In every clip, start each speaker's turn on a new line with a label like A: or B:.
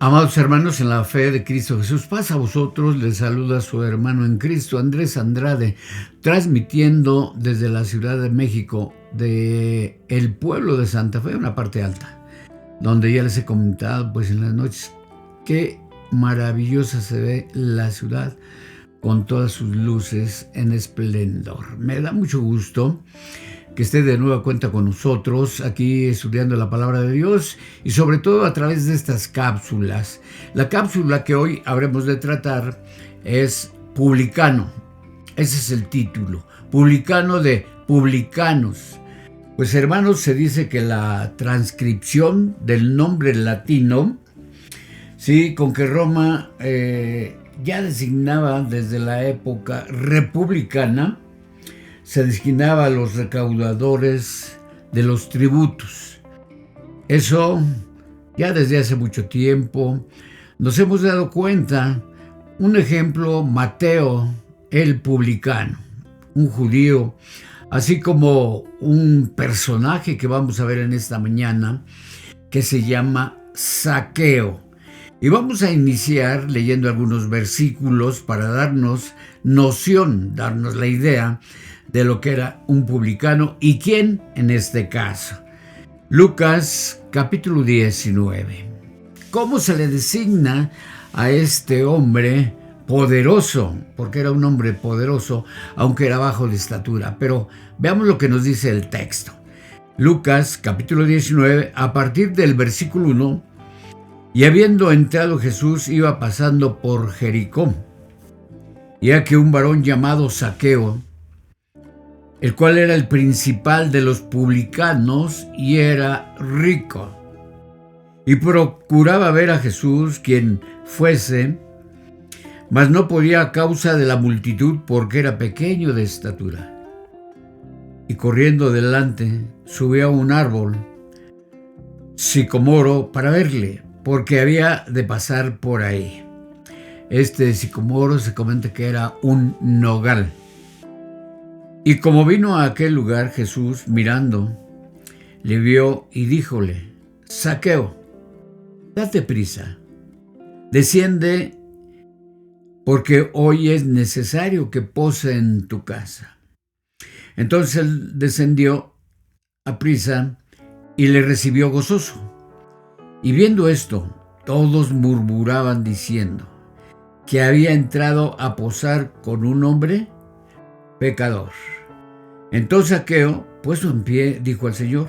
A: Amados hermanos, en la fe de Cristo Jesús, paz a vosotros, les saluda su hermano en Cristo, Andrés Andrade, transmitiendo desde la Ciudad de México, de el pueblo de Santa Fe, una parte alta, donde ya les he comentado pues en las noches, qué maravillosa se ve la ciudad con todas sus luces en esplendor. Me da mucho gusto que esté de nueva cuenta con nosotros, aquí estudiando la palabra de Dios y sobre todo a través de estas cápsulas. La cápsula que hoy habremos de tratar es Publicano. Ese es el título, Publicano de Publicanos. Pues hermanos, se dice que la transcripción del nombre latino, sí, con que Roma ya designaba desde la época republicana, se designaba a los recaudadores de los tributos. Eso ya desde hace mucho tiempo nos hemos dado cuenta. Un ejemplo, Mateo el publicano, un judío, así como un personaje que vamos a ver en esta mañana que se llama Zaqueo. Y vamos a iniciar leyendo algunos versículos para darnos noción, darnos la idea de lo que era un publicano y quién en este caso. Lucas capítulo 19. ¿Cómo se le designa a este hombre poderoso? Porque era un hombre poderoso, aunque era bajo de estatura. Pero veamos lo que nos dice el texto. Lucas capítulo 19, a partir del versículo 1. Y habiendo entrado Jesús, iba pasando por Jericó. Y aquí un varón llamado Zaqueo, el cual era el principal de los publicanos y era rico. Y procuraba ver a Jesús, quien fuese, mas no podía a causa de la multitud, porque era pequeño de estatura. Y corriendo delante, subió a un árbol sicomoro para verle, porque había de pasar por ahí. Este sicomoro se comenta que era un nogal. Y como vino a aquel lugar, Jesús, mirando, le vio y díjole: Zaqueo, date prisa, desciende, porque hoy es necesario que pose en tu casa. Entonces él descendió a prisa y le recibió gozoso. Y viendo esto, todos murmuraban diciendo que había entrado a posar con un hombre pecador. Entonces Zaqueo, puesto en pie, dijo al Señor: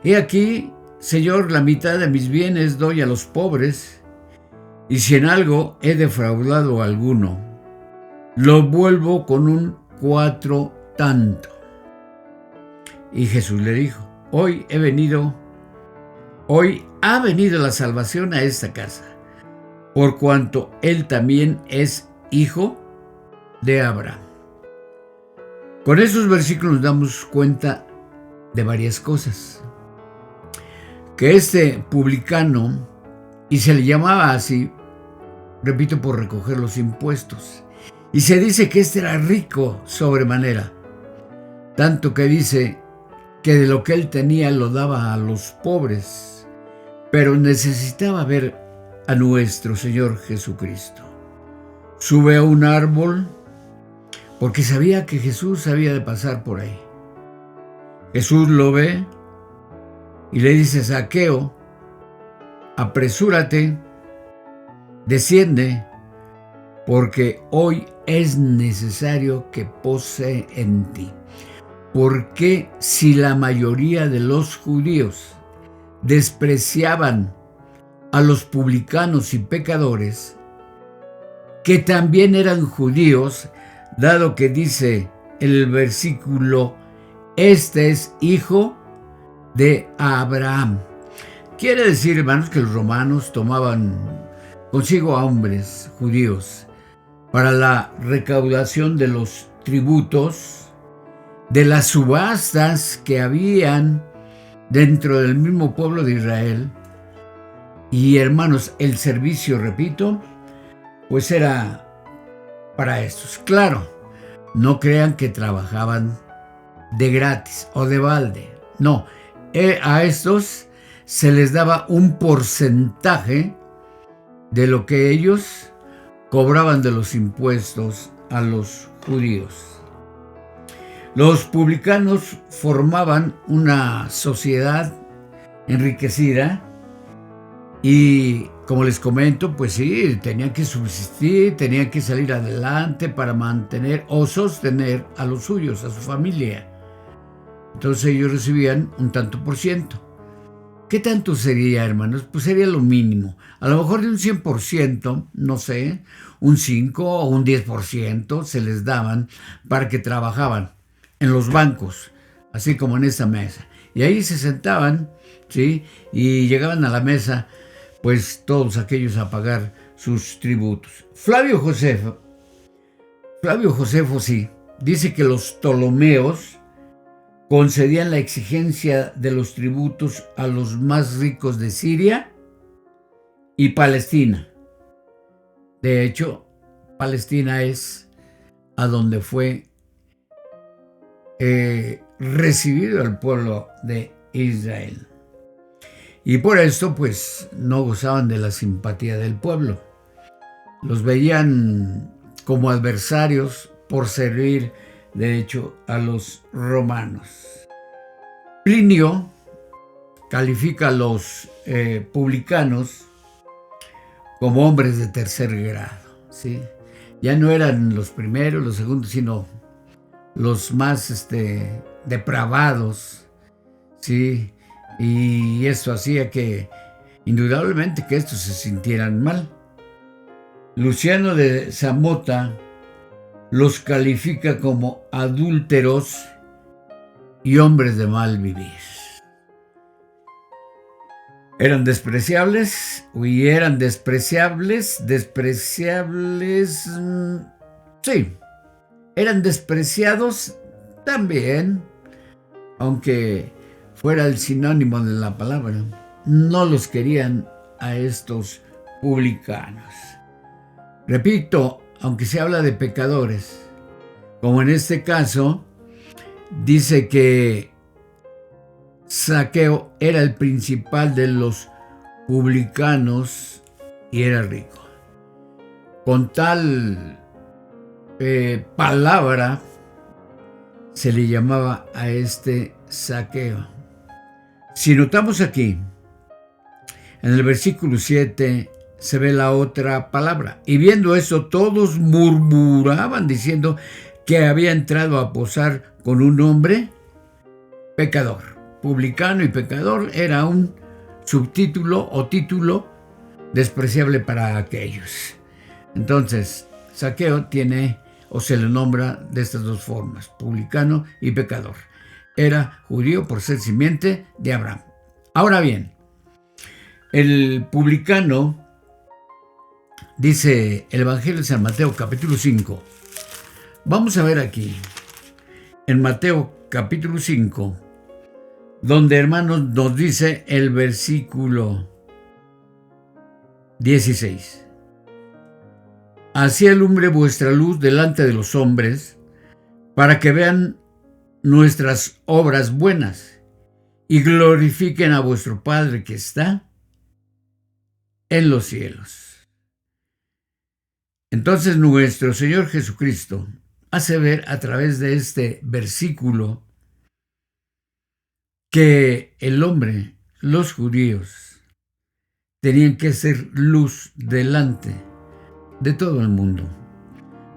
A: He aquí, Señor, la mitad de mis bienes doy a los pobres, y si en algo he defraudado a alguno, lo vuelvo con un 4 tanto. Y Jesús le dijo: Hoy ha venido la salvación a esta casa, por cuanto él también es hijo de Abraham. Con esos versículos nos damos cuenta de varias cosas. Que este publicano, y se le llamaba así, repito, por recoger los impuestos, y se dice que este era rico sobremanera, tanto que dice que de lo que él tenía lo daba a los pobres, pero necesitaba ver a nuestro Señor Jesucristo. Sube a un árbol porque sabía que Jesús había de pasar por ahí. Jesús lo ve y le dice: Zaqueo, apresúrate, desciende, porque hoy es necesario que pose en ti. Porque si la mayoría de los judíos despreciaban a los publicanos y pecadores, que también eran judíos, dado que dice el versículo: este es hijo de Abraham. Quiere decir, hermanos, que los romanos tomaban consigo a hombres judíos para la recaudación de los tributos, de las subastas que habían dentro del mismo pueblo de Israel. Y hermanos, el servicio, repito, pues era para estos. Claro, no crean que trabajaban de gratis o de balde. No, a estos se les daba un porcentaje de lo que ellos cobraban de los impuestos a los judíos. Los publicanos formaban una sociedad enriquecida y, como les comento, pues sí, tenían que subsistir, tenían que salir adelante para mantener o sostener a los suyos, a su familia. Entonces ellos recibían un tanto por ciento. ¿Qué tanto sería, hermanos? Pues sería lo mínimo. A lo mejor de un 100%, no sé, un 5 o un 10% se les daban para que trabajaban en los bancos, así como en esta mesa. Y ahí se sentaban, ¿sí? Y llegaban a la mesa, pues todos aquellos a pagar sus tributos. Flavio Josefo, sí, dice que los Ptolomeos concedían la exigencia de los tributos a los más ricos de Siria y Palestina. De hecho, Palestina es a donde fue recibido el pueblo de Israel. Y por esto, pues, no gozaban de la simpatía del pueblo. Los veían como adversarios por servir, de hecho, a los romanos. Plinio califica a los publicanos como hombres de tercer grado, ¿sí? Ya no eran los primeros, los segundos, sino los más depravados, ¿sí? Y eso hacía que, indudablemente, que estos se sintieran mal. Luciano de Samota los califica como adúlteros y hombres de mal vivir. ¿Eran despreciables? ¿Y eran despreciables? Sí. ¿Eran despreciados? También, aunque fuera el sinónimo de la palabra. No los querían a estos publicanos. Repito, aunque se habla de pecadores, como en este caso, dice que Zaqueo era el principal de los publicanos y era rico. Con tal palabra se le llamaba a este Zaqueo. Si notamos aquí, en el versículo 7 se ve la otra palabra. Y viendo eso, todos murmuraban diciendo que había entrado a posar con un hombre pecador. Publicano y pecador era un subtítulo o título despreciable para aquellos. Entonces, Zaqueo tiene o se le nombra de estas dos formas, publicano y pecador. Era judío por ser simiente de Abraham. Ahora bien, el publicano, dice el Evangelio de San Mateo, capítulo 5. Vamos a ver aquí, en Mateo, capítulo 5, donde, hermanos, nos dice el versículo 16. Así alumbre vuestra luz delante de los hombres, para que vean nuestras obras buenas y glorifiquen a vuestro Padre que está en los cielos. Entonces nuestro Señor Jesucristo hace ver a través de este versículo que el hombre, los judíos, tenían que ser luz delante de todo el mundo,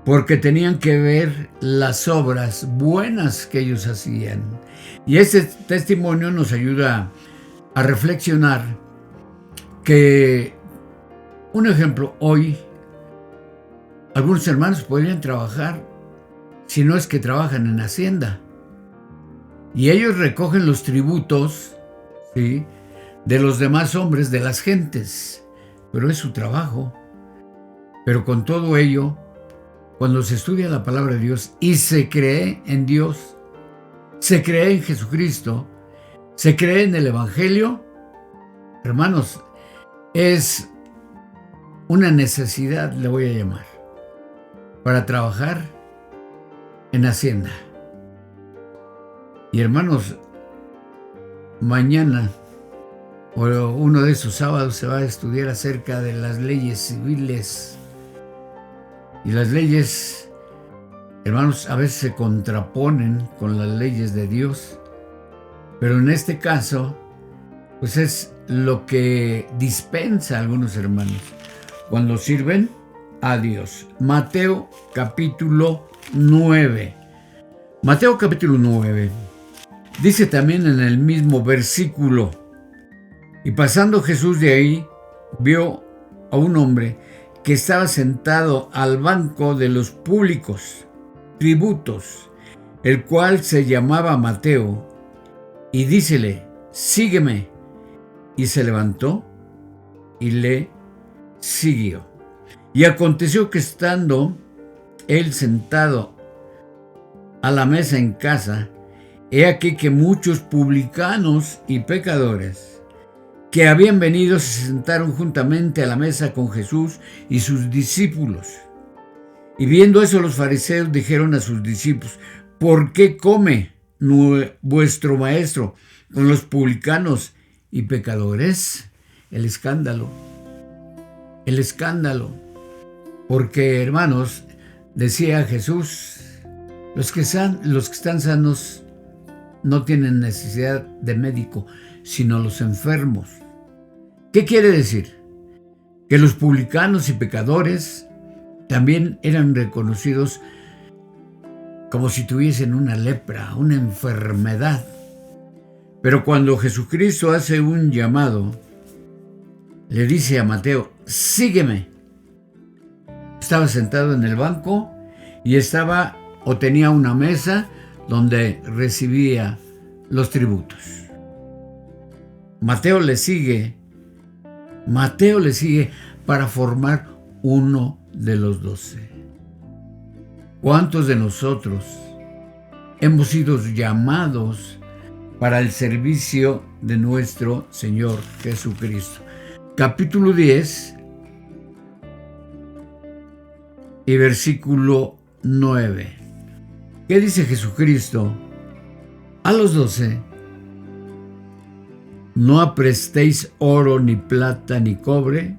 A: porque tenían que ver las obras buenas que ellos hacían. Y ese testimonio nos ayuda a reflexionar que, un ejemplo, hoy algunos hermanos podrían trabajar, si no es que trabajan en Hacienda, y ellos recogen los tributos, ¿sí?, de los demás hombres, de las gentes, pero es su trabajo. Pero con todo ello, cuando se estudia la palabra de Dios y se cree en Dios, se cree en Jesucristo, se cree en el Evangelio, hermanos, es una necesidad, le voy a llamar, para trabajar en Hacienda. Y hermanos, mañana o uno de esos sábados se va a estudiar acerca de las leyes civiles. Y las leyes, hermanos, a veces se contraponen con las leyes de Dios, pero en este caso, pues es lo que dispensa a algunos hermanos cuando sirven a Dios. Mateo capítulo 9. Mateo capítulo 9. Dice también en el mismo versículo: y pasando Jesús de ahí, vio a un hombre que estaba sentado al banco de los públicos tributos, el cual se llamaba Mateo, y dícele: sígueme. Y se levantó y le siguió. Y aconteció que estando él sentado a la mesa en casa, he aquí que muchos publicanos y pecadores que habían venido se sentaron juntamente a la mesa con Jesús y sus discípulos. Y viendo eso, los fariseos dijeron a sus discípulos: ¿por qué come vuestro maestro con los publicanos y pecadores? El escándalo. Porque, hermanos, decía Jesús, los que están sanos no tienen necesidad de médico, sino los enfermos. ¿Qué quiere decir? Que los publicanos y pecadores también eran reconocidos como si tuviesen una lepra, una enfermedad. Pero cuando Jesucristo hace un llamado, le dice a Mateo: sígueme. Estaba sentado en el banco y tenía una mesa donde recibía los tributos. Mateo le sigue para formar uno de los 12. ¿Cuántos de nosotros hemos sido llamados para el servicio de nuestro Señor Jesucristo? Capítulo 10 y versículo 9. ¿Qué dice Jesucristo a los 12? No aprestéis oro, ni plata, ni cobre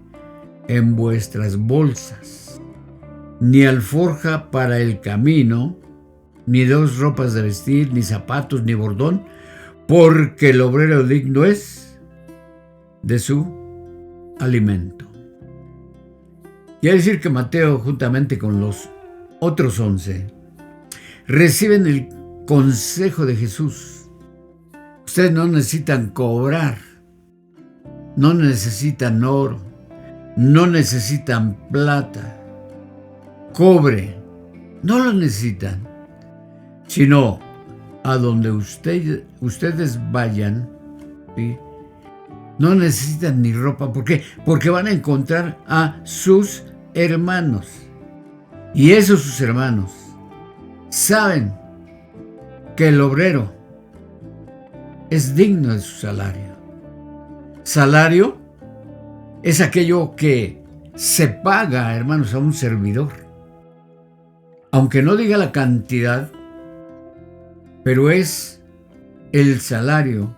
A: en vuestras bolsas, ni alforja para el camino, ni 2 ropas de vestir, ni zapatos, ni bordón, porque el obrero digno es de su alimento. Quiere decir que Mateo, juntamente con los otros 11, reciben el consejo de Jesús. Ustedes no necesitan cobrar, no necesitan oro, no necesitan plata, cobre, no lo necesitan, sino a donde ustedes vayan, ¿sí? No necesitan ni ropa. ¿Por qué? Porque van a encontrar a sus hermanos. Y esos sus hermanos saben que el obrero es digno de su salario. Salario es aquello que se paga, hermanos, a un servidor. Aunque no diga la cantidad, pero es el salario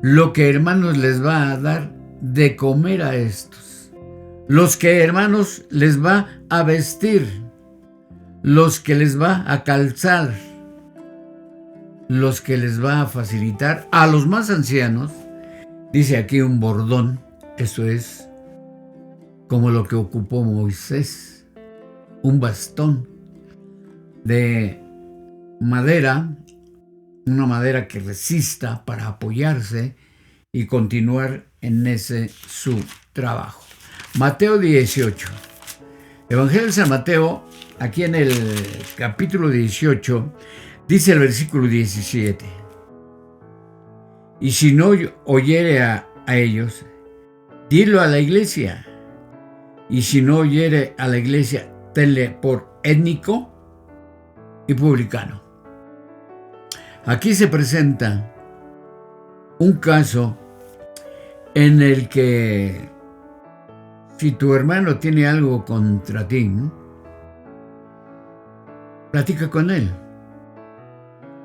A: lo que, hermanos, les va a dar de comer a estos. Los que, hermanos, les va a vestir. Los que les va a calzar. Los que les va a facilitar a los más ancianos. Dice aquí un bordón. Eso es como lo que ocupó Moisés. Un bastón de madera, una madera que resista para apoyarse y continuar en ese su trabajo. Mateo 18. Evangelio de San Mateo, aquí en el capítulo 18, dice el versículo 17. Y si no oyere a ellos, dilo a la iglesia. Y si no oyere a la iglesia, tenle por étnico y publicano. Aquí se presenta un caso en el que si tu hermano tiene algo contra ti, platica con él.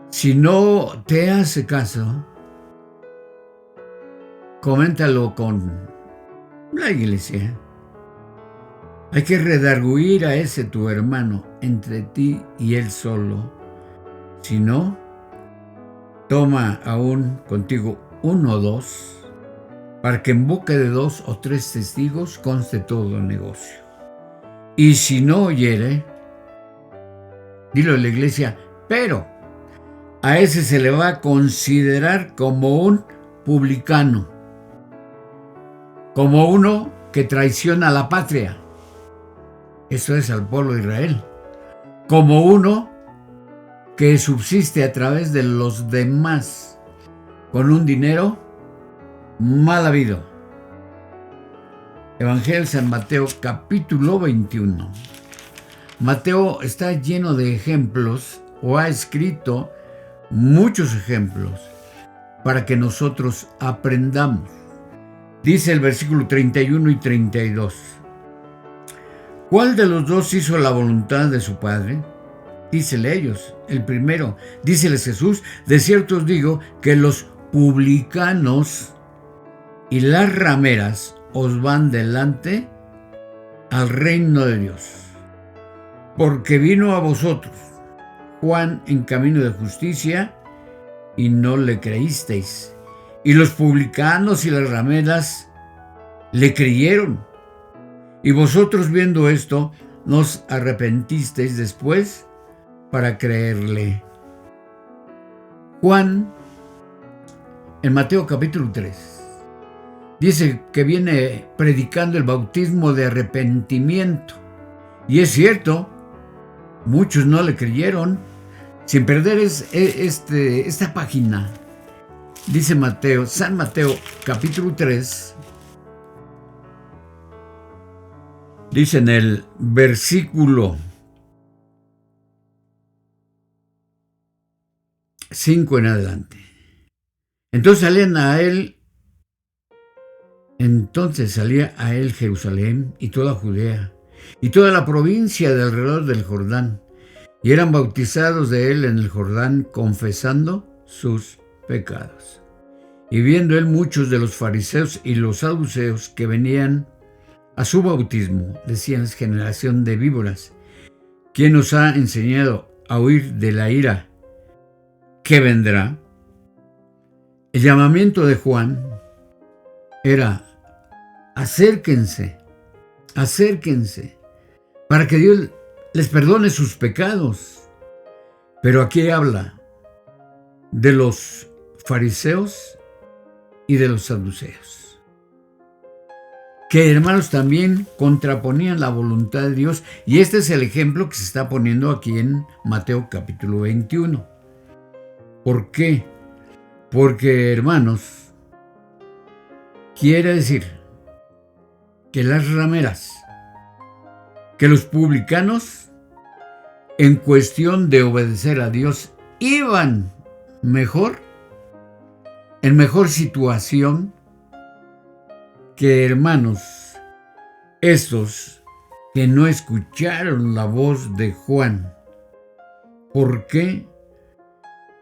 A: Si no te hace caso, coméntalo con la iglesia. Hay que redarguir a ese tu hermano entre ti y él solo. Si no, toma aún contigo 1 o 2, para que en boca de 2 o 3 testigos conste todo el negocio. Y si no oyere, dilo a la iglesia, pero a ese se le va a considerar como un publicano, como uno que traiciona a la patria. Eso es al pueblo de Israel. Como uno que subsiste a través de los demás con un dinero mal habido. Evangelio de San Mateo, capítulo 21. Mateo está lleno de ejemplos, o ha escrito muchos ejemplos, para que nosotros aprendamos. Dice el versículo 31 y 32. ¿Cuál de los dos hizo la voluntad de su padre? Dícele ellos, el primero. Díceles Jesús, de cierto os digo que los publicanos y las rameras os van delante al reino de Dios. Porque vino a vosotros Juan en camino de justicia y no le creísteis. Y los publicanos y las rameras le creyeron. Y vosotros viendo esto, nos arrepentisteis después para creerle. Juan, en Mateo capítulo 3, dice que viene predicando el bautismo de arrepentimiento. Y es cierto, muchos no le creyeron. Sin perder esta página, dice Mateo, San Mateo capítulo 3, dice en el versículo 5 en adelante. Entonces salía a él Jerusalén y toda Judea y toda la provincia de alrededor del Jordán, y eran bautizados de él en el Jordán, confesando sus pecados. Y viendo él muchos de los fariseos y los saduceos que venían a su bautismo, decían: es generación de víboras, ¿quién nos ha enseñado a huir de la ira que vendrá? El llamamiento de Juan era: acérquense, para que Dios les perdone sus pecados. Pero aquí habla de los fariseos y de los saduceos, que, hermanos, también contraponían la voluntad de Dios. Y este es el ejemplo que se está poniendo aquí en Mateo capítulo 21. ¿Por qué? Porque, hermanos, quiere decir que las rameras, que los publicanos, en cuestión de obedecer a Dios, iban mejor, en mejor situación que, hermanos, estos que no escucharon la voz de Juan. ¿Por qué?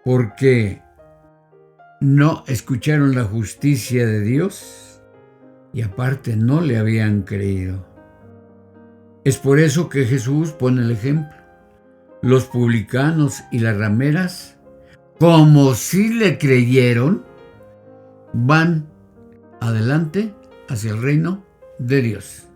A: Porque no escucharon la justicia de Dios y aparte no le habían creído. Es por eso que Jesús pone el ejemplo. Los publicanos y las rameras, como si le creyeron, van adelante hacia el reino de Dios.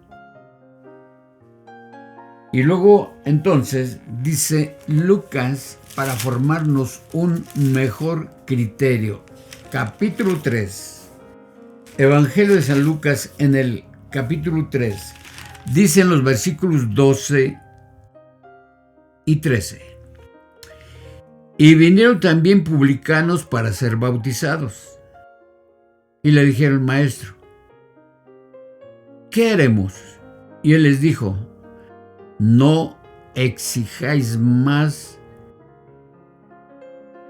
A: Y luego, entonces, dice Lucas, para formarnos un mejor criterio. Capítulo 3. Evangelio de San Lucas, en el capítulo 3. Dicen los versículos 12 y 13. Y vinieron también publicanos para ser bautizados. Y le dijeron: Maestro, ¿qué haremos? Y él les dijo: no exijáis más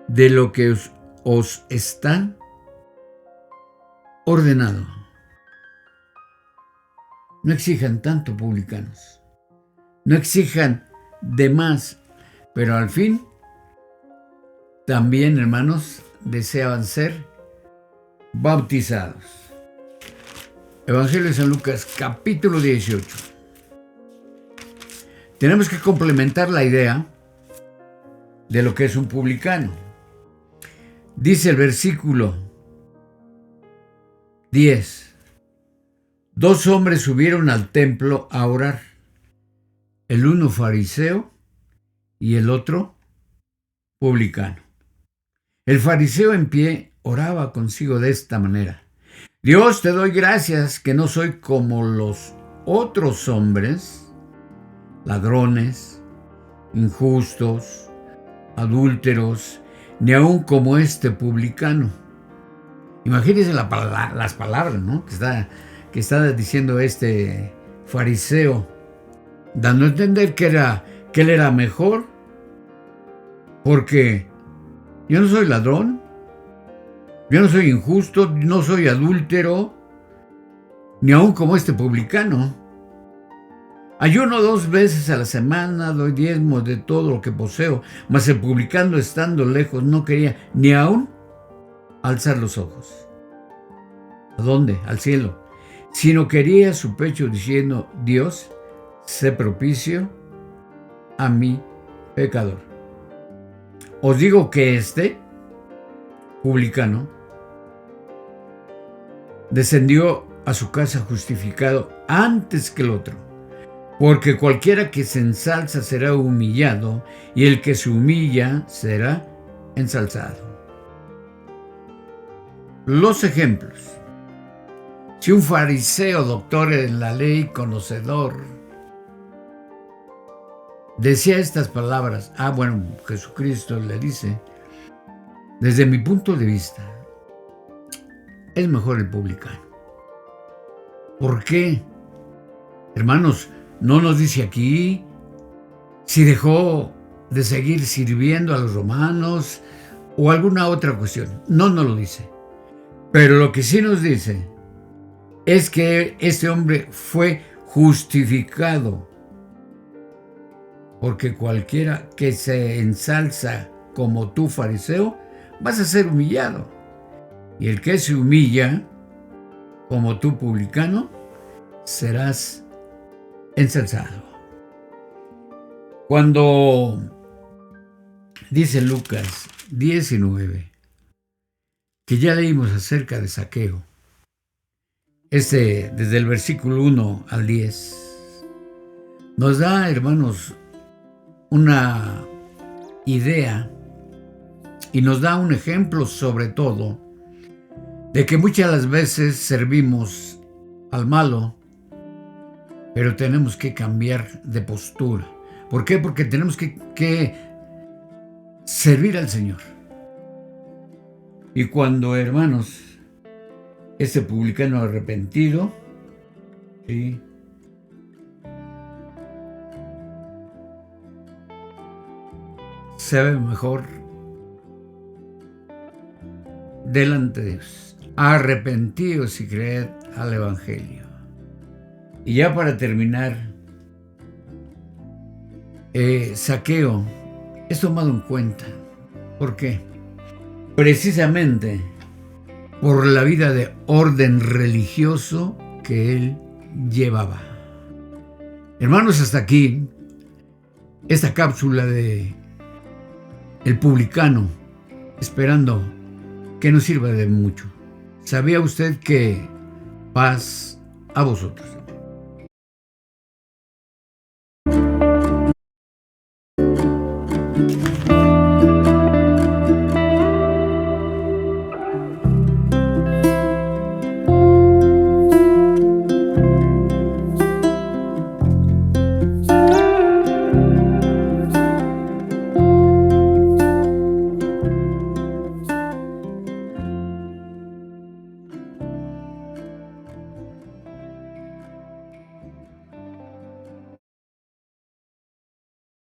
A: de lo que os está ordenado. No exijan tanto, publicanos. No exijan de más, pero al fin también, hermanos, deseaban ser bautizados. Evangelio de San Lucas, capítulo 18. Tenemos que complementar la idea de lo que es un publicano. Dice el versículo 10. 2 hombres subieron al templo a orar, el uno fariseo y el otro publicano. El fariseo en pie oraba consigo de esta manera: Dios, te doy gracias que no soy como los otros hombres, ladrones, injustos, adúlteros, ni aun como este publicano. Imagínense las palabras, ¿no?, que está diciendo este fariseo, dando a entender que él era mejor, porque yo no soy ladrón, yo no soy injusto, no soy adúltero, ni aun como este publicano. Ayuno 2 veces a la semana, doy diezmos de todo lo que poseo, mas el publicano, estando lejos, no quería ni aun alzar los ojos. ¿A dónde? Al cielo. Sino quería su pecho, diciendo: Dios, sé propicio a mi pecador. Os digo que este publicano descendió a su casa justificado antes que el otro, porque cualquiera que se ensalza será humillado, y el que se humilla será ensalzado. Los ejemplos. Si un fariseo, doctor en la ley, conocedor, decía estas palabras, Jesucristo le dice: desde mi punto de vista, es mejor el publicano. ¿Por qué? Hermanos, no nos dice aquí si dejó de seguir sirviendo a los romanos o alguna otra cuestión. No nos lo dice. Pero lo que sí nos dice es que este hombre fue justificado, porque cualquiera que se ensalza como tú, fariseo, vas a ser humillado. Y el que se humilla, como tú, publicano, serás ensalzado. Cuando dice Lucas 19, que ya leímos acerca de Zaqueo, desde el versículo 1 al 10, nos da, hermanos, una idea y nos da un ejemplo, sobre todo, de que muchas las veces servimos al malo, pero tenemos que cambiar de postura. ¿Por qué? Porque tenemos que servir al Señor. Y cuando, hermanos, este publicano arrepentido, ¿sí?, se ve mejor delante de Dios. Arrepentidos y creed al Evangelio. Y ya para terminar, Zaqueo es tomado en cuenta. ¿Por qué? Precisamente por la vida de orden religioso que él llevaba. Hermanos, hasta aquí esta cápsula de el publicano, esperando que nos sirva de mucho. ¿Sabía usted que paz a vosotros?